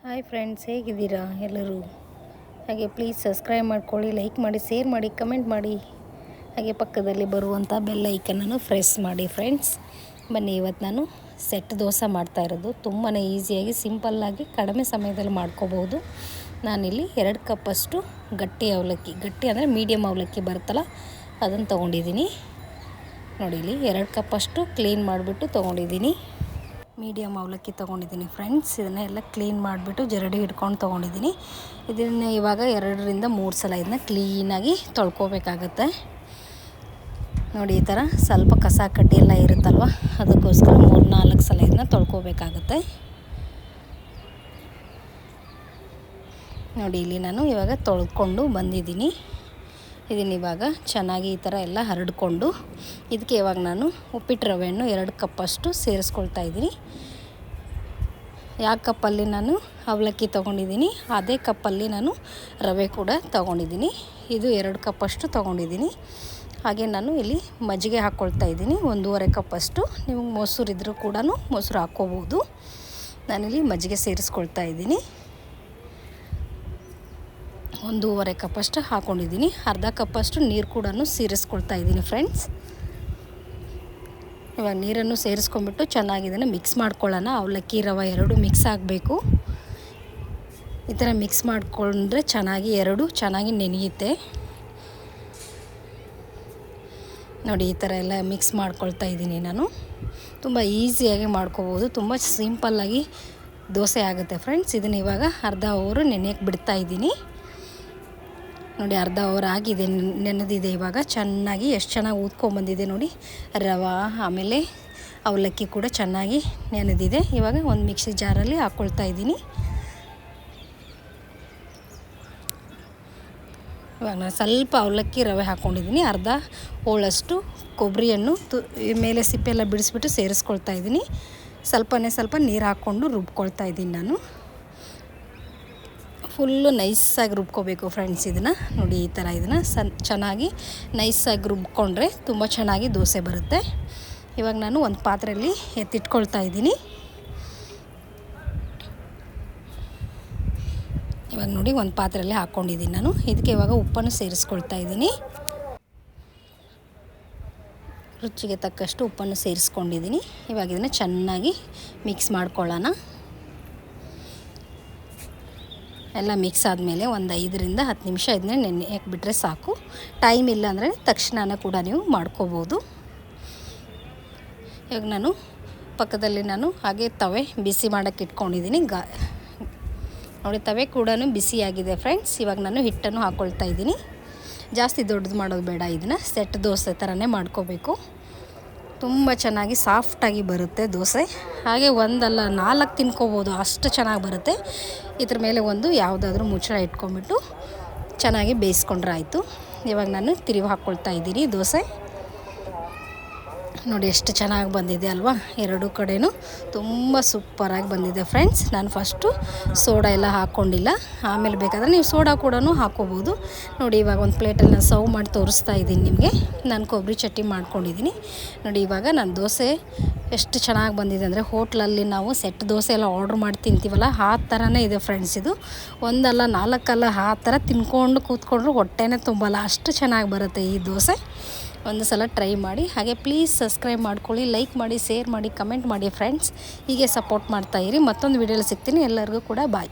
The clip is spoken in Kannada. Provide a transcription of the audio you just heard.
ಹಾಯ್ ಫ್ರೆಂಡ್ಸ್, ಹೇಗಿದ್ದೀರಾ ಎಲ್ಲರೂ? ಹಾಗೆ ಪ್ಲೀಸ್ ಸಬ್ಸ್ಕ್ರೈಬ್ ಮಾಡ್ಕೊಳ್ಳಿ, ಲೈಕ್ ಮಾಡಿ, ಶೇರ್ ಮಾಡಿ, ಕಮೆಂಟ್ ಮಾಡಿ. ಹಾಗೆ ಪಕ್ಕದಲ್ಲಿ ಬರುವಂಥ ಬೆಲ್ ಐಕನನ್ನು ಪ್ರೆಸ್ ಮಾಡಿ. ಫ್ರೆಂಡ್ಸ್ ಬನ್ನಿ, ಇವತ್ತು ನಾನು ಸೆಟ್ ದೋಸೆ ಮಾಡ್ತಾಯಿರೋದು. ತುಂಬಾ ಈಸಿಯಾಗಿ ಸಿಂಪಲ್ಲಾಗಿ ಕಡಿಮೆ ಸಮಯದಲ್ಲಿ ಮಾಡ್ಕೋಬೋದು. ನಾನಿಲ್ಲಿ 2 ಕಪ್ಪಷ್ಟು ಗಟ್ಟಿ ಅವಲಕ್ಕಿ, ಗಟ್ಟಿ ಅಂದರೆ ಮೀಡಿಯಮ್ ಅವಲಕ್ಕಿ ಬರುತ್ತಲ್ಲ, ಅದನ್ನು ತೊಗೊಂಡಿದ್ದೀನಿ. ನೋಡಿ, ಇಲ್ಲಿ 2 ಕಪ್ಪಷ್ಟು ಕ್ಲೀನ್ ಮಾಡಿಬಿಟ್ಟು ತೊಗೊಂಡಿದ್ದೀನಿ. ಮೀಡಿಯಮ್ ಅವಲಕ್ಕಿ ತೊಗೊಂಡಿದ್ದೀನಿ ಫ್ರೆಂಡ್ಸ್. ಇದನ್ನು ಎಲ್ಲ ಕ್ಲೀನ್ ಮಾಡಿಬಿಟ್ಟು ಜರಡಿ ಹಿಡ್ಕೊಂಡು ತೊಗೊಂಡಿದ್ದೀನಿ. ಇದನ್ನು ಇವಾಗ 2ರಿಂದ 3 ಸಲ ಇದನ್ನ ಕ್ಲೀನಾಗಿ ತೊಳ್ಕೊಬೇಕಾಗತ್ತೆ. ನೋಡಿ, ಈ ಥರ ಸ್ವಲ್ಪ ಕಸ ಕಡ್ಡಿ ಎಲ್ಲ ಇರುತ್ತಲ್ವ, ಅದಕ್ಕೋಸ್ಕರ 3-4 ಸಲ ಇದನ್ನ ತೊಳ್ಕೊಬೇಕಾಗತ್ತೆ. ನೋಡಿ, ಇಲ್ಲಿ ನಾನು ಇವಾಗ ತೊಳ್ಕೊಂಡು ಬಂದಿದ್ದೀನಿ. ಇದನ್ನು ಇವಾಗ ಚೆನ್ನಾಗಿ ಈ ಥರ ಎಲ್ಲ ಹರಡ್ಕೊಂಡು, ಇದಕ್ಕೆ ಇವಾಗ ನಾನು ಉಪ್ಪಿಟ್ಟು ರವೆಯನ್ನು 2 ಕಪ್ಪಷ್ಟು ಸೇರಿಸ್ಕೊಳ್ತಾ ಇದ್ದೀನಿ. ಯಾವ ಕಪ್ಪಲ್ಲಿ ನಾನು ಅವಲಕ್ಕಿ ತೊಗೊಂಡಿದ್ದೀನಿ ಅದೇ ಕಪ್ಪಲ್ಲಿ ನಾನು ರವೆ ಕೂಡ ತೊಗೊಂಡಿದ್ದೀನಿ. ಇದು 2 ಕಪ್ಪಷ್ಟು ತೊಗೊಂಡಿದ್ದೀನಿ. ಹಾಗೆ ನಾನು ಇಲ್ಲಿ ಮಜ್ಜಿಗೆ ಹಾಕ್ಕೊಳ್ತಾ ಇದ್ದೀನಿ 1.5 ಕಪ್ಪಷ್ಟು. ನಿಮಗೆ ಮೊಸರು ಇದ್ದರೂ ಕೂಡ ಮೊಸರು ಹಾಕ್ಕೋಬೋದು. ನಾನಿಲ್ಲಿ ಮಜ್ಜಿಗೆ ಸೇರಿಸ್ಕೊಳ್ತಾ ಇದ್ದೀನಿ. 1.5 ಕಪ್ಪಷ್ಟು ಹಾಕ್ಕೊಂಡಿದ್ದೀನಿ. ಅರ್ಧ ಕಪ್ಪಷ್ಟು ನೀರು ಕೂಡ ಸೇರಿಸ್ಕೊಳ್ತಾ ಇದ್ದೀನಿ ಫ್ರೆಂಡ್ಸ್. ಇವಾಗ ನೀರನ್ನು ಸೇರಿಸ್ಕೊಂಡ್ಬಿಟ್ಟು ಚೆನ್ನಾಗಿ ಇದನ್ನು ಮಿಕ್ಸ್ ಮಾಡ್ಕೊಳ್ಳೋಣ. ಅವಲಕ್ಕಿ ರವೆ 2 ಮಿಕ್ಸ್ ಆಗಬೇಕು. ಈ ಥರ ಮಿಕ್ಸ್ ಮಾಡಿಕೊಂಡ್ರೆ ಚೆನ್ನಾಗಿ 2 ಚೆನ್ನಾಗಿ ನೆನೆಯುತ್ತೆ. ನೋಡಿ, ಈ ಥರ ಎಲ್ಲ ಮಿಕ್ಸ್ ಮಾಡ್ಕೊಳ್ತಾ ಇದ್ದೀನಿ ನಾನು. ತುಂಬ ಈಸಿಯಾಗಿ ಮಾಡ್ಕೋಬೋದು, ತುಂಬ ಸಿಂಪಲ್ಲಾಗಿ ದೋಸೆ ಆಗುತ್ತೆ ಫ್ರೆಂಡ್ಸ್. ಇದನ್ನು ಇವಾಗ ಅರ್ಧ ಅವರು ನೆನೆಯಕ್ಕೆ ಬಿಡ್ತಾ ಇದ್ದೀನಿ. ನೋಡಿ, ಅರ್ಧ ಅವರ್ ಆಗಿದೆ, ನೆನೆದಿದೆ. ಇವಾಗ ಚೆನ್ನಾಗಿ ಎಷ್ಟು ಚೆನ್ನಾಗಿ ಊದ್ಕೊಂಡ್ಬಂದಿದೆ ನೋಡಿ. ರವೆ ಆಮೇಲೆ ಅವಲಕ್ಕಿ ಕೂಡ ಚೆನ್ನಾಗಿ ನೆನೆದಿದೆ. ಇವಾಗ ಒಂದು ಮಿಕ್ಸಿ ಜಾರಲ್ಲಿ ಹಾಕ್ಕೊಳ್ತಾ ಇದ್ದೀನಿ. ಇವಾಗ ನಾನು ಸ್ವಲ್ಪ ಅವಲಕ್ಕಿ ರವೆ ಹಾಕ್ಕೊಂಡಿದ್ದೀನಿ. ಅರ್ಧ ಹೋಳಷ್ಟು ಕೊಬ್ಬರಿಯನ್ನು ಮೇಲೆ ಸಿಪ್ಪೆಲ್ಲ ಬಿಡಿಸ್ಬಿಟ್ಟು ಸೇರಿಸ್ಕೊಳ್ತಾ ಇದ್ದೀನಿ. ಸ್ವಲ್ಪ ನೀರು ಹಾಕ್ಕೊಂಡು ರುಬ್ಕೊಳ್ತಾ ಇದ್ದೀನಿ ನಾನು. ಫುಲ್ಲು ನೈಸಾಗಿ ರುಬ್ಕೋಬೇಕು ಫ್ರೆಂಡ್ಸ್ ಇದನ್ನು. ನೋಡಿ, ಈ ಥರ ಇದನ್ನು ಚೆನ್ನಾಗಿ ನೈಸಾಗಿ ರುಬ್ಕೊಂಡ್ರೆ ತುಂಬ ಚೆನ್ನಾಗಿ ದೋಸೆ ಬರುತ್ತೆ. ಇವಾಗ ನಾನು ಒಂದು ಪಾತ್ರೆಯಲ್ಲಿ ಎತ್ತಿಟ್ಕೊಳ್ತಾ ಇದ್ದೀನಿ. ಇವಾಗ ನೋಡಿ, ಒಂದು ಪಾತ್ರೆಯಲ್ಲಿ ಹಾಕ್ಕೊಂಡಿದ್ದೀನಿ ನಾನು. ಇದಕ್ಕೆ ಇವಾಗ ಉಪ್ಪನ್ನು ಸೇರಿಸ್ಕೊಳ್ತಾ ಇದ್ದೀನಿ. ರುಚಿಗೆ ತಕ್ಕಷ್ಟು ಉಪ್ಪನ್ನು ಸೇರಿಸ್ಕೊಂಡಿದ್ದೀನಿ. ಇವಾಗ ಇದನ್ನು ಚೆನ್ನಾಗಿ ಮಿಕ್ಸ್ ಮಾಡ್ಕೊಳ್ಳೋಣ. ಎಲ್ಲ ಮಿಕ್ಸ್ ಆದಮೇಲೆ ಒಂದು 5ರಿಂದ 10 ನಿಮಿಷ ಇದನ್ನೇ ನೆನೆಯಕ್ಕೆ ಬಿಟ್ಟರೆ ಸಾಕು. ಟೈಮ್ ಇಲ್ಲ ಅಂದರೆ ತಕ್ಷಣ ಕೂಡ ನೀವು ಮಾಡ್ಕೋಬೋದು. ಇವಾಗ ನಾನು ಪಕ್ಕದಲ್ಲಿ ಹಾಗೆ ತವೆ ಬಿಸಿ ಮಾಡೋಕ್ಕೆ ಇಟ್ಕೊಂಡಿದ್ದೀನಿ. ನೋಡಿ, ತವೆ ಕೂಡ ಬಿಸಿಯಾಗಿದೆ ಫ್ರೆಂಡ್ಸ್. ಇವಾಗ ನಾನು ಹಿಟ್ಟನ್ನು ಹಾಕ್ಕೊಳ್ತಾ ಇದ್ದೀನಿ. ಜಾಸ್ತಿ ದೊಡ್ಡದು ಮಾಡೋದು ಬೇಡ, ಇದನ್ನು ಸೆಟ್ ದೋಸೆ ಥರನೇ ಮಾಡ್ಕೋಬೇಕು. ತುಂಬ ಚೆನ್ನಾಗಿ ಸಾಫ್ಟಾಗಿ ಬರುತ್ತೆ ದೋಸೆ. ಹಾಗೆ 1 ಅಲ್ಲ 4 ತಿನ್ಕೋಬೋದು, ಅಷ್ಟು ಚೆನ್ನಾಗಿ ಬರುತ್ತೆ. ಇದ್ರ ಮೇಲೆ ಒಂದು ಯಾವುದಾದ್ರೂ ಮುಚ್ಚಳ ಇಟ್ಕೊಂಡ್ಬಿಟ್ಟು ಚೆನ್ನಾಗಿ ಬೇಯಿಸ್ಕೊಂಡ್ರೆ ಆಯಿತು. ಇವಾಗ ನಾನು ತಿರುವಿ ಹಾಕ್ಕೊಳ್ತಾ ಇದ್ದೀನಿ ದೋಸೆ. ನೋಡಿ, ಎಷ್ಟು ಚೆನ್ನಾಗಿ ಬಂದಿದೆ ಅಲ್ವಾ? 2 ಕಡೆಯೂ ತುಂಬ ಸೂಪರಾಗಿ ಬಂದಿದೆ ಫ್ರೆಂಡ್ಸ್. ನಾನು ಫಸ್ಟು ಸೋಡಾ ಎಲ್ಲ ಹಾಕ್ಕೊಂಡಿಲ್ಲ, ಆಮೇಲೆ ಬೇಕಾದರೆ ನೀವು ಸೋಡಾ ಕೂಡ ಹಾಕ್ಕೋಬೋದು. ನೋಡಿ, ಇವಾಗ ಒಂದು ಪ್ಲೇಟಲ್ಲಿ ನಾನು ಸರ್ವ್ ಮಾಡಿ ತೋರಿಸ್ತಾ ಇದ್ದೀನಿ ನಿಮಗೆ. ನಾನು ಕೊಬ್ಬರಿ ಚಟ್ನಿ ಮಾಡ್ಕೊಂಡಿದ್ದೀನಿ. ನೋಡಿ, ಇವಾಗ ನಾನು ದೋಸೆ ಎಷ್ಟು ಚೆನ್ನಾಗಿ ಬಂದಿದೆ ಅಂದರೆ, ಹೋಟ್ಲಲ್ಲಿ ನಾವು ಸೆಟ್ ದೋಸೆ ಎಲ್ಲ ಆರ್ಡ್ರ್ ಮಾಡಿ ತಿಂತೀವಲ್ಲ, ಆ ಥರನೇ ಇದೆ ಫ್ರೆಂಡ್ಸ್. ಇದು 1 ಅಲ್ಲ 4 ಅಲ್ಲ, ಆ ಥರ ತಿನ್ಕೊಂಡು ಕೂತ್ಕೊಂಡ್ರು ಹೊಟ್ಟೆನೇ ತುಂಬಲ್ಲ, ಅಷ್ಟು ಚೆನ್ನಾಗಿ ಬರುತ್ತೆ ಈ ದೋಸೆ. ಒಂದು ಸಲ ಟ್ರೈ ಮಾಡಿ. ಹಾಗೆ ಪ್ಲೀಸ್ ಸಬ್ಸ್ಕ್ರೈಬ್ ಮಾಡ್ಕೊಳ್ಳಿ, ಲೈಕ್ ಮಾಡಿ, ಶೇರ್ ಮಾಡಿ, ಕಮೆಂಟ್ ಮಾಡಿ ಫ್ರೆಂಡ್ಸ್. ಹೀಗೆ ಸಪೋರ್ಟ್ ಮಾಡ್ತಾಯಿರಿ. ಮತ್ತೊಂದು ವೀಡಿಯೋಲಿ ಸಿಗ್ತೀನಿ. ಎಲ್ಲರಿಗೂ ಕೂಡ ಬಾಯ್.